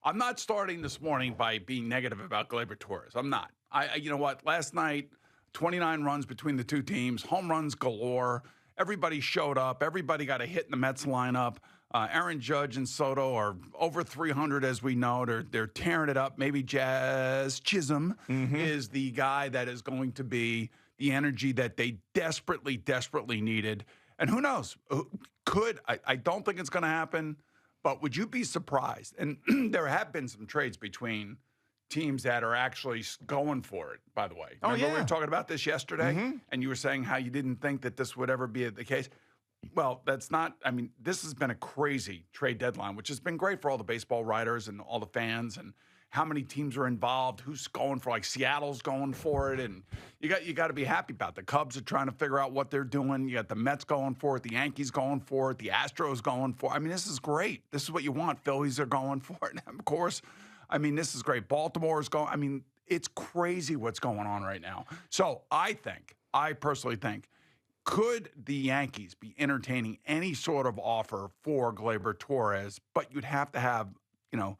I'm not starting this morning by being negative about Gleyber Torres. I'm not. You know what? Last night, 29 runs between the two teams, home runs galore. Everybody showed up. Everybody got a hit in the Mets lineup. Aaron Judge and Soto are over 300, as we know. They're tearing it up. Maybe Jazz Chisholm is the guy that is going to be the energy that they desperately, desperately needed. And who knows? I don't think it's going to happen. But would you be surprised? And there have been some trades between teams that are actually going for it, by the way. Remember we were talking about this yesterday? And you were saying how you didn't think that this would ever be the case. Well, that's not – I mean, this has been a crazy trade deadline, which has been great for all the baseball writers and all the fans and how many teams are involved, who's going for – like Seattle's going for it. And you got to be happy about it. The Cubs are trying to figure out what they're doing. You got the Mets going for it, the Yankees going for it, the Astros going for it. I mean, this is great. This is what you want. Phillies are going for it. And of course, I mean, this is great. Baltimore is going – I mean, it's crazy what's going on right now. So I personally think – could the Yankees be entertaining any sort of offer for Gleyber Torres? But you'd have to have, you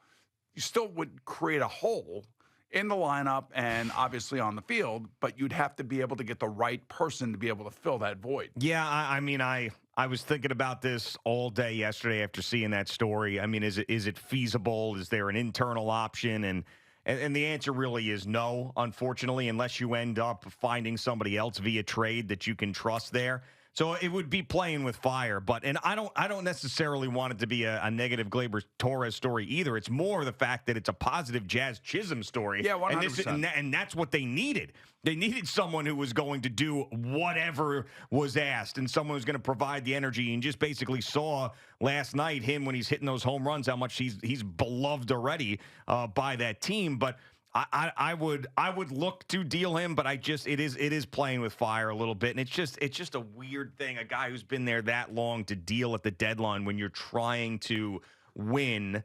still would create a hole in the lineup and obviously on the field, but you'd have to be able to get the right person to be able to fill that void. Yeah, I mean, I was thinking about this all day yesterday after seeing that story. I mean, is it feasible? Is there an internal option? And the answer really is no, unfortunately, unless you end up finding somebody else via trade that you can trust there. So it would be playing with fire. And I don't necessarily want it to be a negative Gleyber Torres story either. It's more the fact that it's a positive Jazz Chisholm story. Yeah, 100%. And that's what they needed. They needed someone who was going to do whatever was asked and someone who's going to provide the energy. And just basically saw last night him when he's hitting those home runs, how much he's beloved already by that team. But I would look to deal him, but it is playing with fire a little bit, and it's just a weird thing. A guy who's been there that long to deal at the deadline when you're trying to win,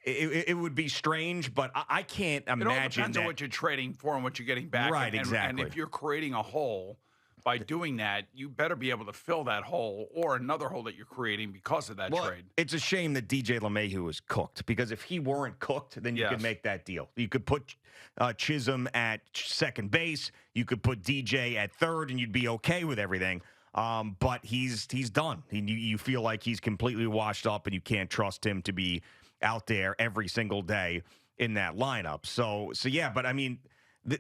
it would be strange. But I can't imagine. It all depends on what you're trading for and what you're getting back. Right, exactly. And if you're creating a hole by doing that, you better be able to fill that hole or another hole that you're creating because of that trade. It's a shame that DJ LeMahieu was cooked, because if he weren't cooked, then you could make that deal. You could put Chisholm at second base. You could put DJ at third, and you'd be okay with everything. But he's done. You feel like he's completely washed up, and you can't trust him to be out there every single day in that lineup. So yeah, but I mean, the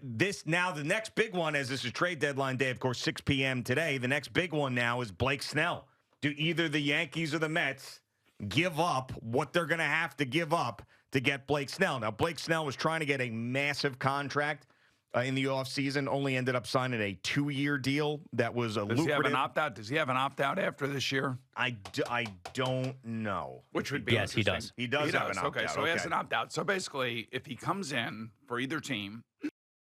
next big one, as this is trade deadline day, of course, 6 p.m. today, the next big one now is Blake Snell. Do either the Yankees or the Mets give up what they're going to have to give up to get Blake Snell? Now, Blake Snell was trying to get a massive contract in the offseason, only ended up signing a 2-year deal that was lucrative. Does he have an opt-out? Does he have an opt-out after this year? I don't know. Which would be Yes, he does. He does have an opt-out. Okay, so he has an opt-out. So basically, if he comes in for either team,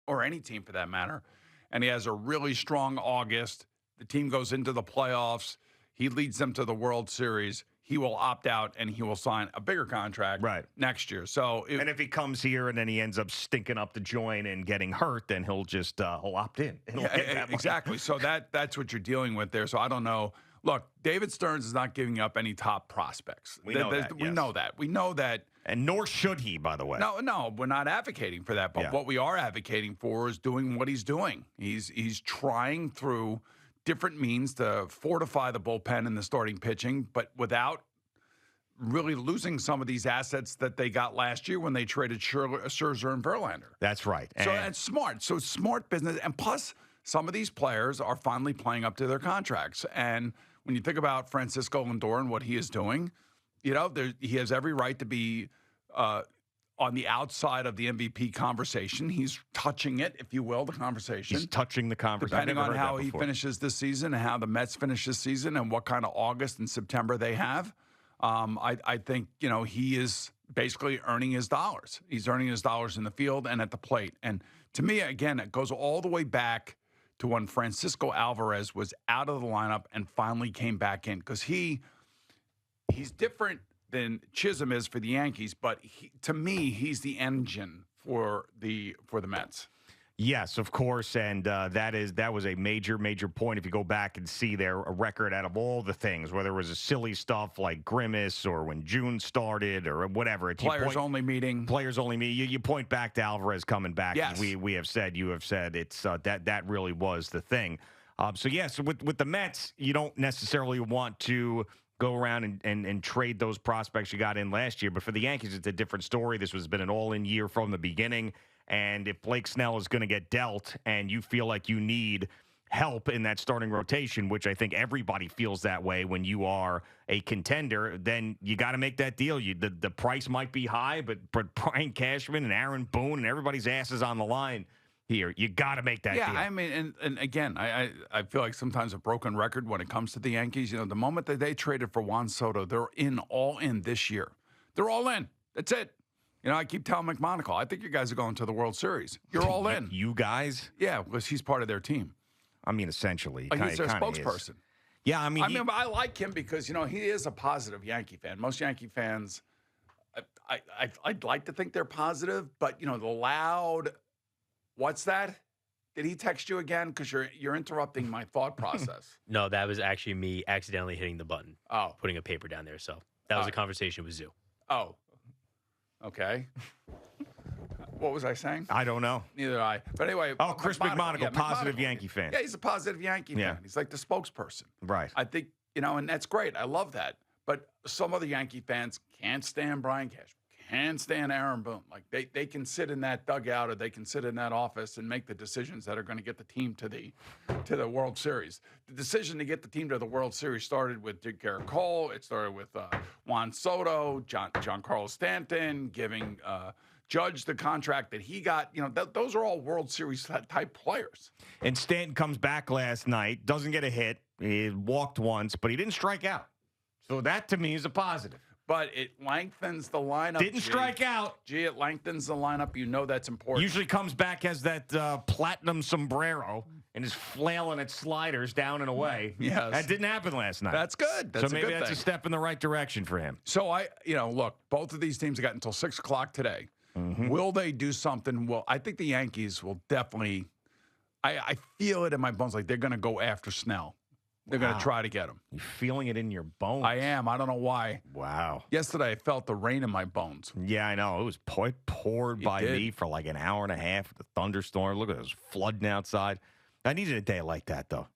or any team for that matter, and he has a really strong August, the team goes into the playoffs, he leads them to the World Series, he will opt out and he will sign a bigger contract next year. So, and if he comes here and then he ends up stinking up the joint and getting hurt, then he'll just he'll opt in. Exactly. So that's what you're dealing with there. So I don't know. Look, David Stearns is not giving up any top prospects. We know that. We know that. And nor should he, by the way. No, we're not advocating for that. But what we are advocating for is doing what he's doing. He's trying through different means to fortify the bullpen and the starting pitching, but without really losing some of these assets that they got last year when they traded Scherzer and Verlander. That's right. So it's smart. So it's smart business. And plus, some of these players are finally playing up to their contracts. And when you think about Francisco Lindor and what he is doing, he has every right to be on the outside of the MVP conversation. He's touching it, if you will, the conversation. He's touching the conversation. Depending on how he finishes this season and how the Mets finish this season and what kind of August and September they have, I think, he is basically earning his dollars. He's earning his dollars in the field and at the plate. And to me, again, it goes all the way back to when Francisco Alvarez was out of the lineup and finally came back in, because he's different than Chisholm is for the Yankees, but to me, he's the engine for the Mets. Yes, of course, and that was a major point. If you go back and see their record out of all the things, whether it was a silly stuff like Grimace or when June started or whatever, Players only meeting. You point back to Alvarez coming back. Yes. We have said, you have said, it's that really was the thing. So with the Mets, you don't necessarily want to go around and trade those prospects you got in last year, but for the Yankees, it's a different story. This has been an all-in year from the beginning. And if Blake Snell is going to get dealt and you feel like you need help in that starting rotation, which I think everybody feels that way when you are a contender, then you got to make that deal. The price might be high, but Brian Cashman and Aaron Boone and everybody's asses on the line here. You got to make that deal. Yeah, I mean, and again, I feel like sometimes a broken record when it comes to the Yankees. The moment that they traded for Juan Soto, they're all in this year. They're all in. That's it. I keep telling McMonagle, I think you guys are going to the World Series. You're all in. You guys? Yeah, because he's part of their team. I mean, essentially. He's their spokesperson. Yeah, I mean, I like him because, he is a positive Yankee fan. Most Yankee fans, I'd like to think they're positive, but, the loud, what's that? Did he text you again? Because you're interrupting my thought process. No, that was actually me accidentally hitting the button. Oh. Putting a paper down there. So that was a conversation with Zoo. Oh. Okay. What was I saying? I don't know. Neither do I. But anyway. Oh, Chris McMonagle, positive Yankee fan. Yeah, he's a positive Yankee fan. He's like the spokesperson. Right. I think, and that's great. I love that. But some other Yankee fans can't stand Brian Cashman, can't stand Aaron Boone. Like they can sit in that dugout or they can sit in that office and make the decisions that are going to get the team to the World Series. The decision to get the team to the World Series started with Garrett Cole. It started with Juan Soto, Giancarlo Stanton, giving Judge the contract that he got. Those are all World Series type players. And Stanton comes back last night, doesn't get a hit. He walked once, but he didn't strike out. So that to me is a positive. But it lengthens the lineup. Didn't strike out. It lengthens the lineup. That's important. Usually comes back as that platinum sombrero and is flailing at sliders down and away. Yes. That didn't happen last night. That's good. That's so maybe a good that's thing. a step in the right direction for him. So look, both of these teams have got until 6 o'clock today. Mm-hmm. Will they do something? Well, I think the Yankees will definitely. I feel it in my bones like they're going to go after Snell. They're going to try to get him. You're feeling it in your bones. I am. I don't know why. Wow. Yesterday, I felt the rain in my bones. Yeah, I know. It was poured by me for like an hour and a half. The thunderstorm. Look at it. It was flooding outside. I needed a day like that, though.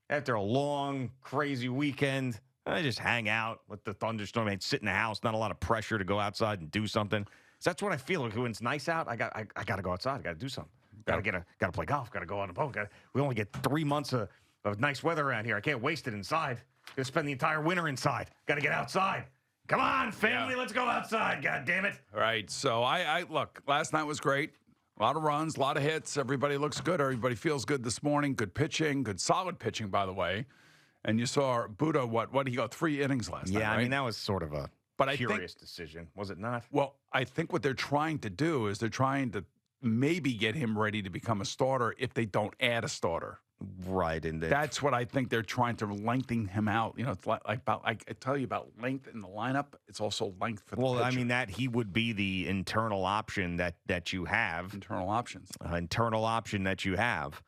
After a long, crazy weekend, I just hang out with the thunderstorm. I'd sit in the house. Not a lot of pressure to go outside and do something. So that's what I feel like when it's nice out. I got to go outside. I got to do something. Got to play golf. Got to go on a boat. We only get 3 months of nice weather around here. I can't waste it inside. Gonna spend the entire winter inside. Got to get outside. Come on, family, let's go outside. God damn it! All right. So I look. Last night was great. A lot of runs, a lot of hits. Everybody looks good. Everybody feels good this morning. Good pitching. Good solid pitching, by the way. And you saw Buddha. What did he go? 3 innings last night. Yeah, right? I mean that was sort of a curious decision, was it not? Well, I think what they're trying to do is they're trying to maybe get him ready to become a starter if they don't add a starter. Right, and that's what I think they're trying to lengthen him out. It's like about I tell you about length in the lineup. It's also length for the pitcher. I mean that he would be the internal option that you have. Internal options. Internal option that you have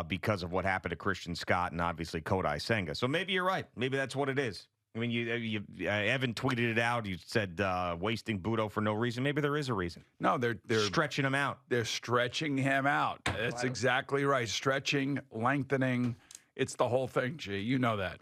because of what happened to Christian Scott and obviously Kodai Senga. So maybe you're right. Maybe that's what it is. I mean, Evan tweeted it out. You said wasting Budo for no reason. Maybe there is a reason. No, they're stretching him out. They're stretching him out. That's exactly right. Stretching, lengthening. It's the whole thing, G. You know that.